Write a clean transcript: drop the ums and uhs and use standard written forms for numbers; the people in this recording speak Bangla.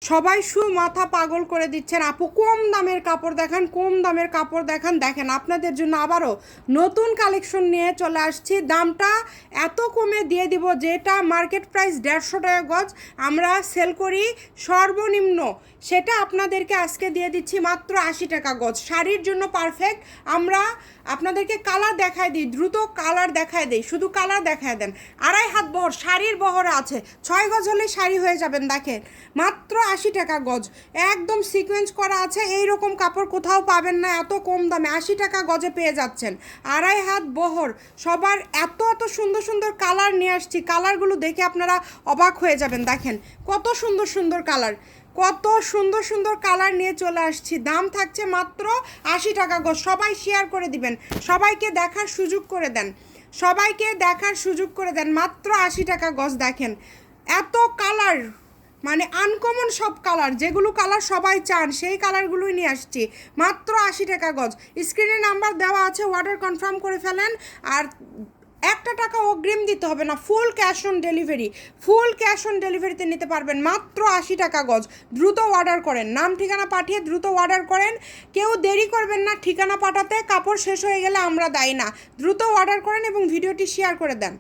সবাই মাথা পাগল করে দিচ্ছেন আপু, কম দামের কাপড় দেখান, কম দামের কাপড় দেখান। দেখেন আপনাদের জন্য আবারও নতুন কালেকশন নিয়ে চলে আসছি। দামটা এত কমে দিয়ে দিব, যেটা মার্কেট প্রাইস 150 টাকা গজ আমরা সেল করি সর্বনিম্ন, সেটা আপনাদেরকে আজকে দিয়ে দিচ্ছি মাত্র 80 টাকা গজ। শাড়ির জন্য পারফেক্ট। আমরা আপনাদেরকে কালার দেখায় দিই, দ্রুত কালার দেখায় দিই, শুধু কালার দেখায় দেন। 2.5 হাত বহর, শাড়ির বহরে আছে, 6 গজ হলে শাড়ি হয়ে যাবেন। দেখেন মাত্র 80 টাকা গজ, একদম সিকোয়েন্স করা আছে। এই রকম কাপড় কোথাও পাবেন না এত কম দামে, 80 টাকা গজে পেয়ে যাচ্ছেন। 2.5 হাত বহর, সবার এত এত সুন্দর সুন্দর কালার নিয়ে আসছি। কালারগুলো দেখে আপনারা অবাক হয়ে যাবেন। দেখেন কত সুন্দর সুন্দর কালার, কত সুন্দর সুন্দর কালার নিয়ে চলে আসছি। দাম থাকছে মাত্র 80 টাকা গজ। সবাই শেয়ার করে দিবেন, সবাইকে দেখার সুযোগ করে দেন, সবাইকে দেখার সুযোগ করে দেন। মাত্র 80 টাকা গজ। দেখেন এত কালার, মানে আনকমন সব কালার, যেগুলো কালার সবাই চান সেই কালারগুলোই নিয়ে আসছি মাত্র 80 টাকা গজ। স্ক্রিনে নাম্বার দেওয়া আছে, অর্ডার কনফার্ম করে ফেলেন। আর একটা টাকা অগ্রিম দিতে হবে না, full cash on delivery, full cash on ডেলিভারিতে নিতে পারবেন মাত্র 80 টাকা গজ। দ্রুত অর্ডার করেন, নাম ঠিকানা পাঠিয়ে দ্রুত অর্ডার করেন। কেউ দেরি করবেন না ঠিকানা পাঠাতে, কাপড় শেষ হয়ে গেলে আমরা দায়ী না। দ্রুত অর্ডার করেন এবং ভিডিওটি শেয়ার করে দেন।